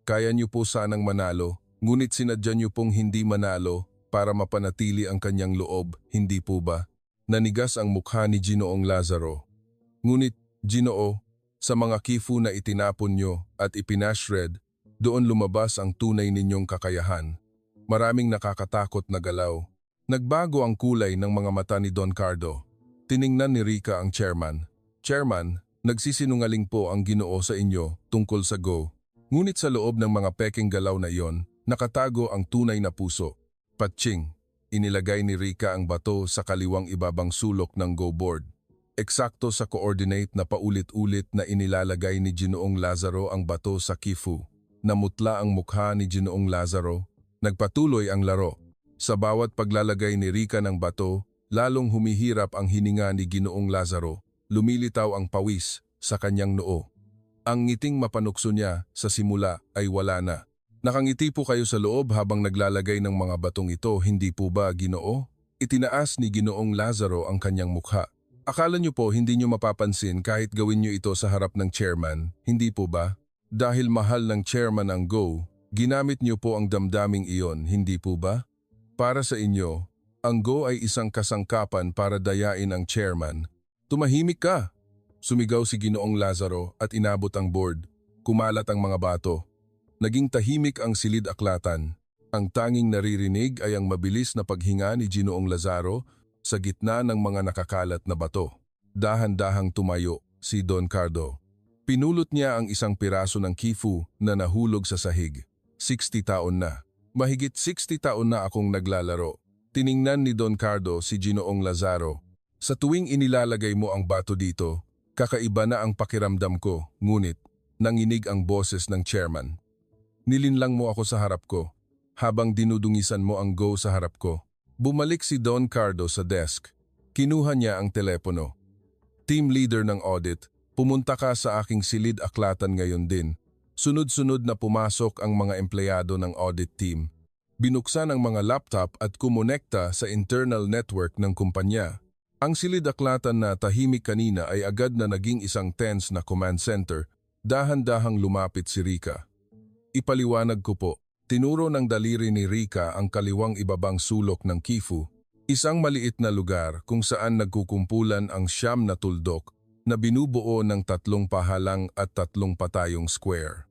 Kaya niyo po sanang manalo, ngunit sinadya niyo pong hindi manalo para mapanatili ang kanyang loob, hindi po ba? Nanigas ang mukha ni Ginoong Lazaro. Ngunit, Ginoo, sa mga kifu na itinapon niyo at ipinashred, doon lumabas ang tunay ninyong kakayahan. Maraming nakakatakot na galaw. Nagbago ang kulay ng mga mata ni Don Cardo. Tiningnan ni Rica ang chairman. Chairman, nagsisinungaling po ang Ginoo sa inyo tungkol sa Go. Ngunit sa loob ng mga peking galaw na iyon, nakatago ang tunay na puso. Patching, inilagay ni Rica ang bato sa kaliwang ibabang sulok ng Go board. Eksakto sa coordinate na paulit-ulit na inilalagay ni Ginoong Lazaro ang bato sa kifu. Namutla ang mukha ni Ginoong Lazaro. Nagpatuloy ang laro. Sa bawat paglalagay ni Rica ng bato, lalong humihirap ang hininga ni Ginoong Lazaro. Lumilitaw ang pawis sa kanyang noo. Ang ngiting mapanukso niya sa simula ay wala na. Nakangiti po kayo sa loob habang naglalagay ng mga batong ito, hindi po ba, Ginoo? Itinaas ni Ginoong Lazaro ang kanyang mukha. Akala niyo po hindi niyo mapapansin kahit gawin niyo ito sa harap ng chairman, hindi po ba? Dahil mahal ng chairman ang Go, ginamit niyo po ang damdaming iyon, hindi po ba? Para sa inyo, ang Go ay isang kasangkapan para dayain ang chairman. Tumahimik ka! Sumigaw si Ginoong Lazaro at inabot ang board. Kumalat ang mga bato. Naging tahimik ang silid-aklatan. Ang tanging naririnig ay ang mabilis na paghinga ni Ginoong Lazaro sa gitna ng mga nakakalat na bato. Dahan-dahang tumayo si Don Cardo. Pinulot niya ang isang piraso ng kifu na nahulog sa sahig. 60 taon na. Mahigit 60 taon na akong naglalaro. Tiningnan ni Don Cardo si Ginoong Lazaro. Sa tuwing inilalagay mo ang bato dito, kakaiba na ang pakiramdam ko, ngunit nanginig ang boses ng chairman. Nilinlang mo ako sa harap ko, habang dinudungisan mo ang Go sa harap ko. Bumalik si Don Cardo sa desk. Kinuha niya ang telepono. Team leader ng audit, pumunta ka sa aking silid-aklatan ngayon din. Sunod-sunod na pumasok ang mga empleyado ng audit team. Binuksan ang mga laptop at kumonekta sa internal network ng kumpanya. Ang silid-aklatan na tahimik kanina ay agad na naging isang tense na command center. Dahan-dahang lumapit si Rica. Ipaliwanag ko po, tinuro ng daliri ni Rica ang kaliwang ibabang sulok ng kifu, isang maliit na lugar kung saan nagkukumpulan ang 9 na tuldok na binubuo ng 3 pahalang at 3 patayong square.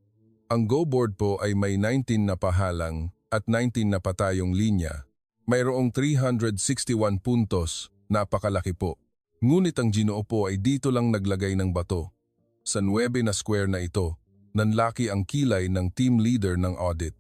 Ang Go board po ay may 19 na pahalang at 19 na patayong linya. Mayroong 361 puntos. Napakalaki po. Ngunit ang Ginoo po ay dito lang naglagay ng bato. Sa 9 na square na ito, nanlaki ang kilay ng team leader ng audit.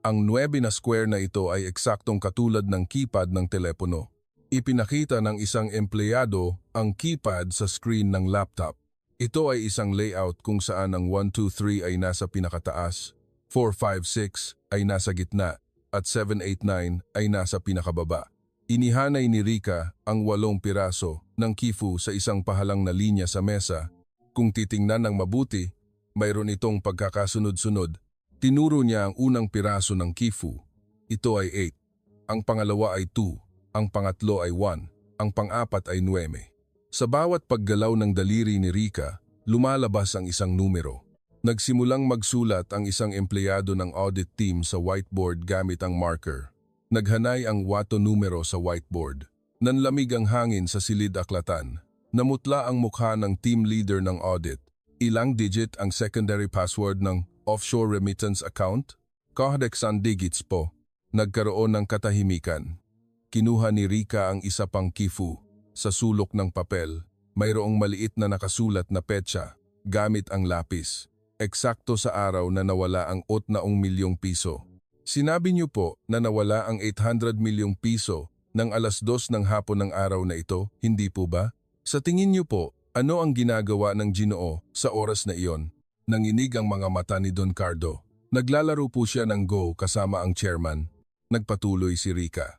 Ang 9 na square na ito ay eksaktong katulad ng keypad ng telepono. Ipinakita ng isang empleyado ang keypad sa screen ng laptop. Ito ay isang layout kung saan ang 1, 2, 3 ay nasa pinakataas, 4, 5, 6 ay nasa gitna, at 7, 8, 9 ay nasa pinakababa. Inihanay ni Rica ang 8 piraso ng kifu sa isang pahalang na linya sa mesa. Kung titingnan ng mabuti, mayroon itong pagkakasunod-sunod. Tinuro niya ang unang piraso ng kifu. Ito ay 8. Ang pangalawa ay 2. Ang pangatlo ay 1. Ang pang-apat ay 9. Sa bawat paggalaw ng daliri ni Rica, lumalabas ang isang numero. Nagsimulang magsulat ang isang empleyado ng audit team sa whiteboard gamit ang marker. Naghanay ang wato numero sa whiteboard. Nanlamig ang hangin sa silid-aklatan. Namutla ang mukha ng team leader ng audit. Ilang digit ang secondary password ng offshore remittance account? Kahadeksan digits po. Nagkaroon ng katahimikan. Kinuha ni Rika ang isa pang kifu. Sa sulok ng papel, mayroong maliit na nakasulat na petsa gamit ang lapis. Eksakto sa araw na nawala ang 8 milyong piso. Sinabi niyo po na nawala ang 800 milyong piso ng 2:00 ng hapon ng araw na ito, hindi po ba? Sa tingin niyo po, ano ang ginagawa ng Ginoo sa oras na iyon? Nanginig ang mga mata ni Don Cardo. Naglalaro po siya ng Go kasama ang chairman. Nagpatuloy si Rika.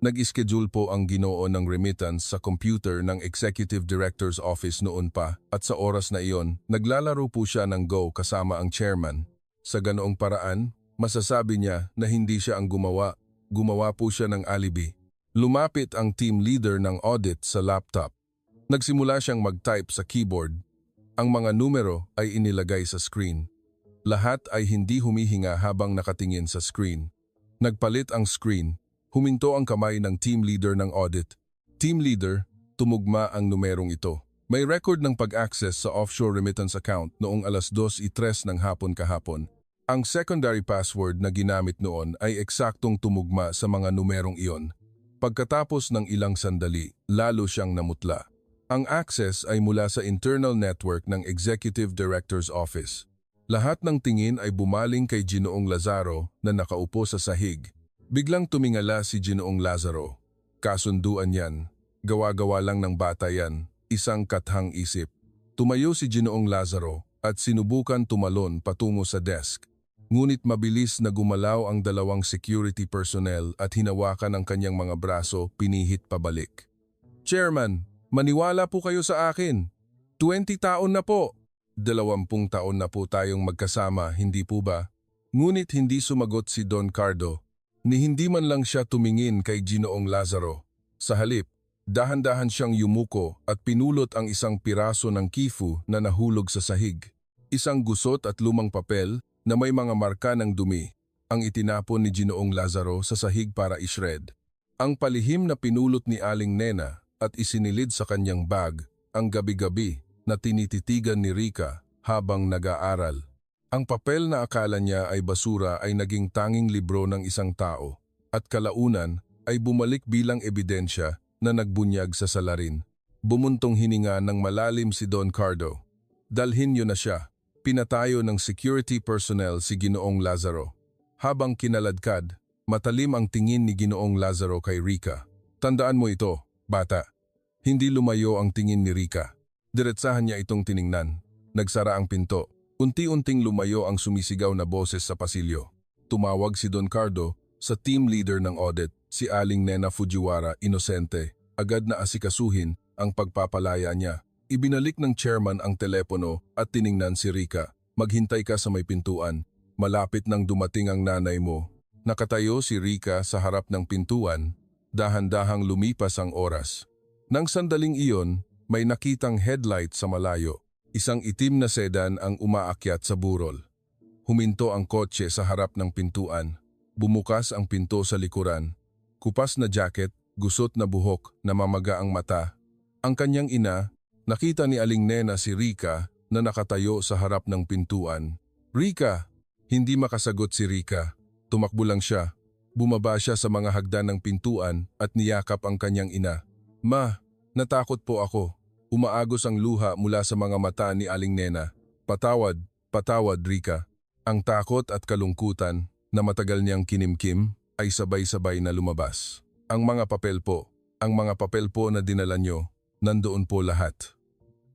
Nag-schedule po ang Ginoo ng remittance sa computer ng Executive Director's Office noon pa at sa oras na iyon, naglalaro po siya ng Go kasama ang chairman. Sa ganoong paraan, masasabi niya na hindi siya ang gumawa. Gumawa po siya ng alibi. Lumapit ang team leader ng audit sa laptop. Nagsimula siyang mag-type sa keyboard. Ang mga numero ay inilagay sa screen. Lahat ay hindi humihinga habang nakatingin sa screen. Nagpalit ang screen. Huminto ang kamay ng team leader ng audit. Team leader, tumugma ang numerong ito. May record ng pag-access sa offshore remittance account noong 2:03 ng hapon kahapon. Ang secondary password na ginamit noon ay eksaktong tumugma sa mga numerong iyon. Pagkatapos ng ilang sandali, lalo siyang namutla. Ang access ay mula sa internal network ng Executive Director's Office. Lahat ng tingin ay bumaling kay Ginoong Lazaro na nakaupo sa sahig. Biglang tumingala si Ginoong Lazaro. Kasunduan yan. Gawa-gawa lang ng bata yan. Isang kathang isip. Tumayo si Ginoong Lazaro at sinubukan tumalon patungo sa desk. Ngunit mabilis na gumalaw ang dalawang security personnel at hinawakan ang kanyang mga braso, pinihit pabalik. Chairman, maniwala po kayo sa akin. 20 taon na po. 20 taon na po tayong magkasama, hindi po ba? Ngunit hindi sumagot si Don Cardo. Ni hindi man lang siya tumingin kay Ginoong Lazaro. Sa halip, dahan-dahan siyang yumuko at pinulot ang isang piraso ng kifu na nahulog sa sahig. Isang gusot at lumang papel na may mga marka ng dumi ang itinapon ni Ginoong Lazaro sa sahig para i-shred. Ang palihim na pinulot ni Aling Nena at isinilid sa kanyang bag ang gabi-gabi na tinititigan ni Rika habang nag-aaral. Ang papel na akala niya ay basura ay naging tanging libro ng isang tao at kalaunan ay bumalik bilang ebidensya na nagbunyag sa salarin. Bumuntong hininga ng malalim si Don Cardo. Dalhin niyo na siya. Pinatayo ng security personnel si Ginoong Lazaro. Habang kinaladkad, matalim ang tingin ni Ginoong Lazaro kay Rika. Tandaan mo ito, bata. Hindi lumayo ang tingin ni Rika. Diretsahan niya itong tiningnan. Nagsara ang pinto. Unti-unting lumayo ang sumisigaw na boses sa pasilyo. Tumawag si Don Cardo sa team leader ng audit, si Aling Nena Fujiwara, inosente. Agad na asikasuhin ang pagpapalaya niya. Ibinalik ng chairman ang telepono at tiningnan si Rika. Maghintay ka sa may pintuan. Malapit nang dumating ang nanay mo. Nakatayo si Rika sa harap ng pintuan. Dahan-dahang lumipas ang oras. Nang sandaling iyon, may nakitang headlight sa malayo. Isang itim na sedan ang umaakyat sa burol. Huminto ang kotse sa harap ng pintuan. Bumukas ang pinto sa likuran. Kupas na jacket, gusot na buhok, namamaga ang mata. Ang kanyang ina, nakita ni Aling Nena si Rika na nakatayo sa harap ng pintuan. Rika! Hindi makasagot si Rika. Tumakbo lang siya. Bumaba siya sa mga hagdan ng pintuan at niyakap ang kanyang ina. Ma, natakot po ako. Umaagos ang luha mula sa mga mata ni Aling Nena. Patawad, patawad Rika. Ang takot at kalungkutan na matagal niyang kinimkim ay sabay-sabay na lumabas. Ang mga papel po na dinala niyo, nandoon po lahat.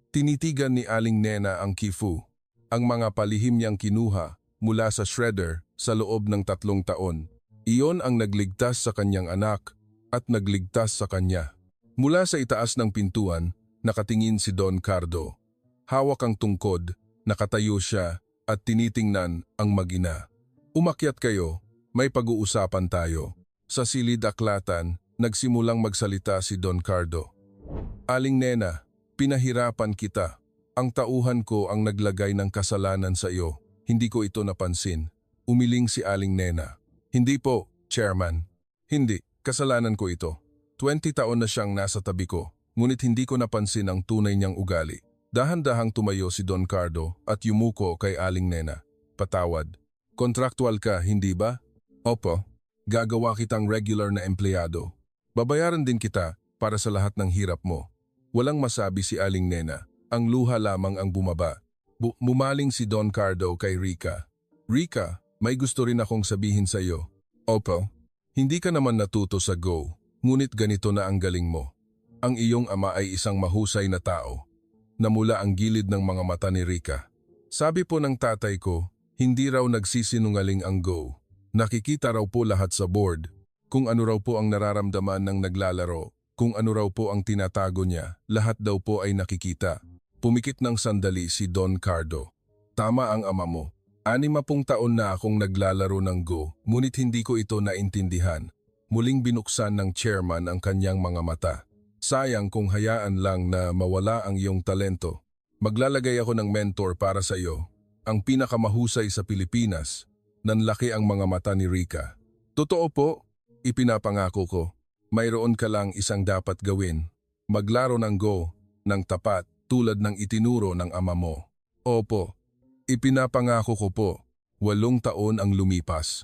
Tinitigan ni Aling Nena ang kifu. Ang mga palihim niyang kinuha mula sa shredder sa loob ng 3 taon. Iyon ang nagligtas sa kanyang anak at nagligtas sa kanya. Mula sa itaas ng pintuan, nakatingin si Don Cardo. Hawak ang tungkod, nakatayo siya at tinitingnan ang mag-ina. Umakyat kayo, may pag-uusapan tayo. Sa silid-aklatan, nagsimulang magsalita si Don Cardo. Aling Nena, pinahirapan kita. Ang tauhan ko ang naglagay ng kasalanan sa iyo. Hindi ko ito napansin. Umiling si Aling Nena. Hindi po, Chairman. Hindi, kasalanan ko ito. 20 taon na siyang nasa tabi ko, ngunit hindi ko napansin ang tunay niyang ugali. Dahan-dahang tumayo si Don Cardo at yumuko kay Aling Nena. Patawad. Kontraktual ka, hindi ba? Opo. Gagawa kitang regular na empleyado. Babayaran din kita para sa lahat ng hirap mo. Walang masabi si Aling Nena. Ang luha lamang ang bumaba. Mumaling si Don Cardo kay Rica. Rica, may gusto rin akong sabihin sa iyo. Opo. Hindi ka naman natuto sa Go, ngunit ganito na ang galing mo. Ang iyong ama ay isang mahusay na tao. Namula ang gilid ng mga mata ni Rica. Sabi po ng tatay ko, hindi raw nagsisinungaling ang Go. Nakikita raw po lahat sa board, kung ano raw po ang nararamdaman ng naglalaro, kung ano raw po ang tinatago niya, lahat daw po ay nakikita. Pumikit ng sandali si Don Cardo. Tama ang ama mo. 60 taon na akong naglalaro ng Go, ngunit hindi ko ito naintindihan. Muling binuksan ng chairman ang kanyang mga mata. Sayang kung hayaan lang na mawala ang iyong talento. Maglalagay ako ng mentor para sa iyo. Ang pinakamahusay sa Pilipinas. Nanlaki ang mga mata ni Rica. Totoo po, ipinapangako ko. Mayroon ka lang isang dapat gawin. Maglaro ng Go, ng tapat, tulad ng itinuro ng ama mo. Opo, ipinapangako ko po. 8 taon ang lumipas.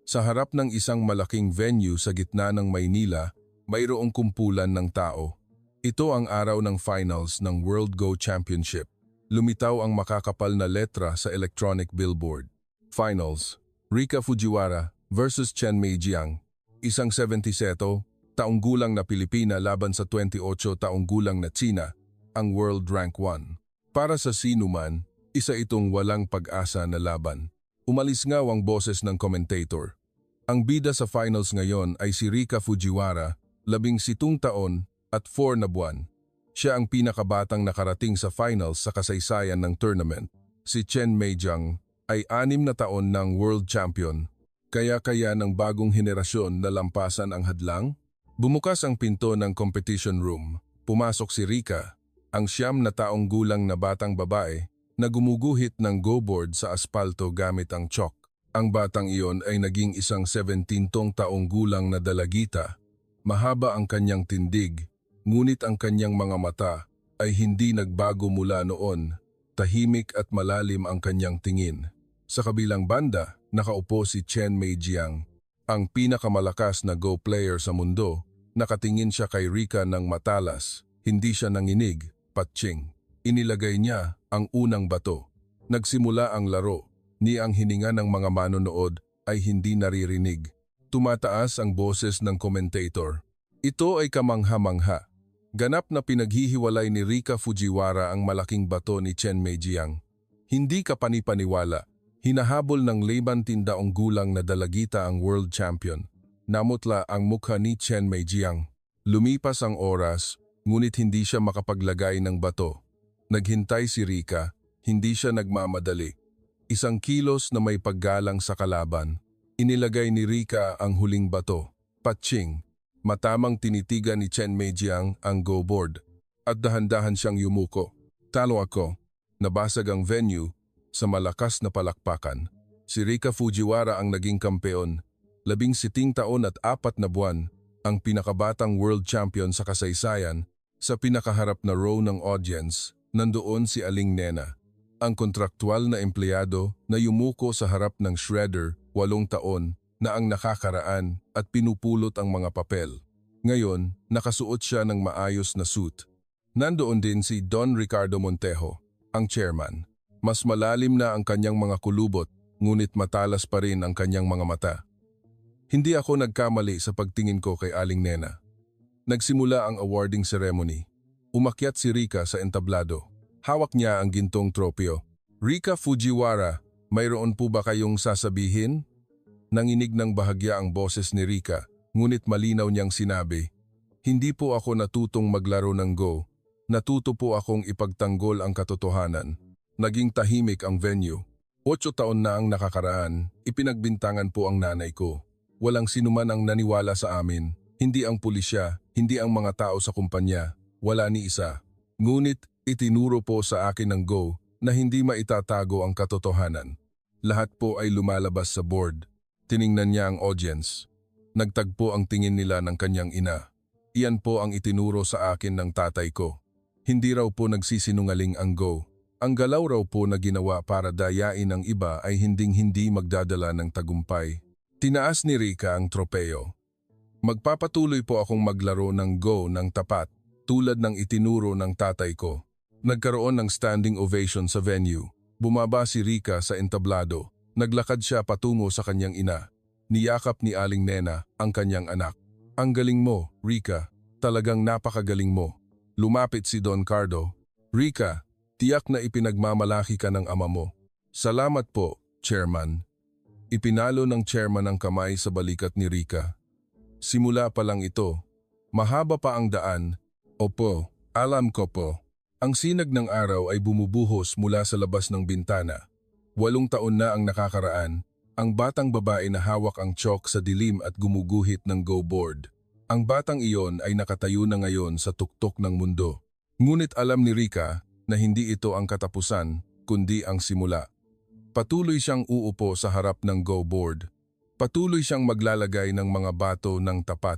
Sa harap ng isang malaking venue sa gitna ng Maynila, mayroong kumpulan ng tao. Ito ang araw ng finals ng World Go Championship. Lumitaw ang makakapal na letra sa electronic billboard. Finals, Rica Fujiwara versus Chen Meijiang. Isang 77 taong gulang na Pilipina laban sa 28 taong gulang na Tsina, ang World Rank 1. Para sa sinuman, isa itong walang pag-asa na laban. Umalis nga ang boses ng commentator. Ang bida sa finals ngayon ay si Rica Fujiwara, 17 taon at 4 na buwan. Siya ang pinakabatang nakarating sa finals sa kasaysayan ng tournament. Si Chen Meijiang ay 6 na taon ng world champion. Kaya ng bagong henerasyon na lampasan ang hadlang? Bumukas ang pinto ng competition room. Pumasok si Rica, ang 9 na taong gulang na batang babae na gumuguhit ng go board sa aspalto gamit ang chalk. Ang batang iyon ay naging isang 17 taong gulang na dalagita. Mahaba ang kanyang tindig, ngunit ang kanyang mga mata ay hindi nagbago mula noon. Tahimik at malalim ang kanyang tingin. Sa kabilang banda, nakaupo si Chen Meijiang, ang pinakamalakas na Go player sa mundo. Nakatingin siya kay Rica ng matalas. Hindi siya nanginig, patching. Inilagay niya ang unang bato. Nagsimula ang laro. Ni ang hininga ng mga manonood ay hindi naririnig. Tumataas ang boses ng commentator. Ito ay kamangha-mangha. Ganap na pinaghihiwalay ni Rica Fujiwara ang malaking bato ni Chen Meijiang. Hindi ka panipaniwala. Hinahabol ng 17 taong gulang na dalagita ang world champion. Namutla ang mukha ni Chen Meijiang. Lumipas ang oras, ngunit hindi siya makapaglagay ng bato. Naghintay si Rica, hindi siya nagmamadali. Isang kilos na may paggalang sa kalaban. Inilagay ni Rica ang huling bato. Patching. Matamang tinitigan ni Chen Meijiang ang go board. At dahan-dahan siyang yumuko. Talo ako. Nabasag ang venue sa malakas na palakpakan. Si Rica Fujiwara ang naging kampeon. 17 taon at 4 na buwan, ang pinakabatang world champion sa kasaysayan. Sa pinakaharap na row ng audience, nandoon si Aling Nena, ang kontraktual na empleyado na yumuko sa harap ng shredder 8 taon na ang nakakaraan at pinupulot ang mga papel. Ngayon, nakasuot siya ng maayos na suit. Nandoon din si Don Ricardo Montejo, ang chairman. Mas malalim na ang kanyang mga kulubot, ngunit matalas pa rin ang kanyang mga mata. Hindi ako nagkamali sa pagtingin ko kay Aling Nena. Nagsimula ang awarding ceremony. Umakyat si Rica sa entablado. Hawak niya ang gintong tropeo. Rica Fujiwara, mayroon po ba kayong sasabihin? Nanginig ng bahagya ang boses ni Rica, ngunit malinaw niyang sinabi, hindi po ako natutong maglaro ng Go. Natuto po akong ipagtanggol ang katotohanan. Naging tahimik ang venue. 8 taon na ang nakakaraan, ipinagbintangan po ang nanay ko. Walang sinuman ang naniwala sa amin. Hindi ang pulisya, hindi ang mga tao sa kumpanya. Wala ni isa. Ngunit Itinuro po sa akin ng Go na hindi maitatago ang katotohanan. Lahat po ay lumalabas sa board. Tiningnan niya ang audience. Nagtagpo ang tingin nila ng kanyang ina. Iyan po ang itinuro sa akin ng tatay ko. Hindi raw po nagsisinungaling ang Go. Ang galaw raw po na ginawa para dayain ang iba ay hinding-hindi magdadala ng tagumpay. Tinaas ni Rika ang tropeo. Magpapatuloy po akong maglaro ng Go ng tapat, tulad ng itinuro ng tatay ko. Nagkaroon ng standing ovation sa venue. Bumaba si Rika sa entablado. Naglakad siya patungo sa kanyang ina. Niyakap ni Aling Nena ang kanyang anak. Ang galing mo, Rika. Talagang napakagaling mo. Lumapit si Don Cardo. Rika, tiyak na ipinagmamalaki ka ng ama mo. Salamat po, Chairman. Ipinalo ng chairman ang kamay sa balikat ni Rika. Simula pa lang ito. Mahaba pa ang daan. Opo, alam ko po. Ang sinag ng araw ay bumubuhos mula sa labas ng bintana. 8 taon na ang nakakaraan. Ang batang babae na hawak ang chalk sa dilim at gumuguhit ng Go board. Ang batang iyon ay nakatayo na ngayon sa tuktok ng mundo. Ngunit alam ni Rika na hindi ito ang katapusan, kundi ang simula. Patuloy siyang uupo sa harap ng Go board. Patuloy siyang maglalagay ng mga bato ng tapat,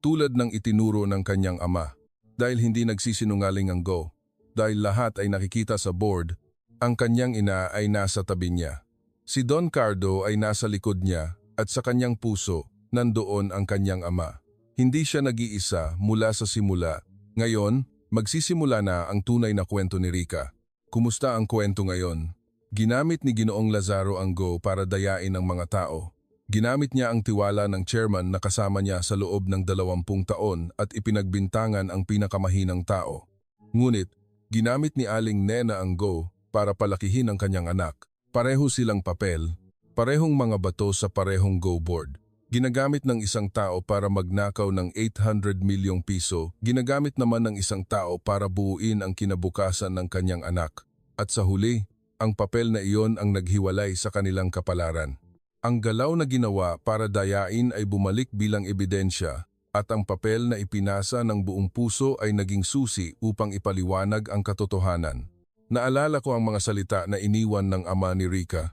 tulad ng itinuro ng kanyang ama. Dahil hindi nagsisinungaling ang Go. Dahil lahat ay nakikita sa board, ang kanyang ina ay nasa tabi niya. Si Don Cardo ay nasa likod niya at sa kanyang puso, nandoon ang kanyang ama. Hindi siya nag-iisa mula sa simula. Ngayon, magsisimula na ang tunay na kwento ni Rika. Kumusta ang kwento ngayon? Ginamit ni Ginoong Lazaro ang Go para dayain ang mga tao. Ginamit niya ang tiwala ng chairman na kasama niya sa loob ng 20 taon at ipinagbintangan ang pinakamahinang tao. Ngunit, ginamit ni Aling Nena ang Go para palakihin ang kanyang anak. Pareho silang papel, parehong mga bato sa parehong Go board. Ginagamit ng isang tao para magnakaw ng 800 milyong piso, ginagamit naman ng isang tao para buuin ang kinabukasan ng kanyang anak. At sa huli, ang papel na iyon ang naghiwalay sa kanilang kapalaran. Ang galaw na ginawa para dayain ay bumalik bilang ebidensya at ang papel na ipinasa ng buong puso ay naging susi upang ipaliwanag ang katotohanan. Naalala ko ang mga salita na iniwan ng ama ni Rika.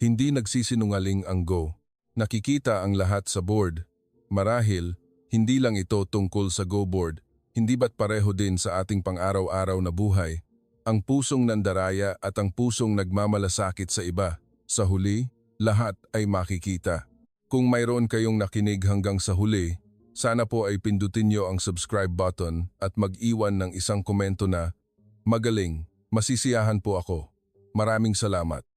Hindi nagsisinungaling ang Go. Nakikita ang lahat sa board. Marahil, hindi lang ito tungkol sa Go board, hindi ba't pareho din sa ating pang-araw-araw na buhay? Ang pusong nandaraya at ang pusong nagmamalasakit sa iba. Sa huli, lahat ay makikita. Kung mayroon kayong nakinig hanggang sa huli, sana po ay pindutin niyo ang subscribe button at mag-iwan ng isang komento na, "Magaling, masisiyahan po ako." Maraming salamat.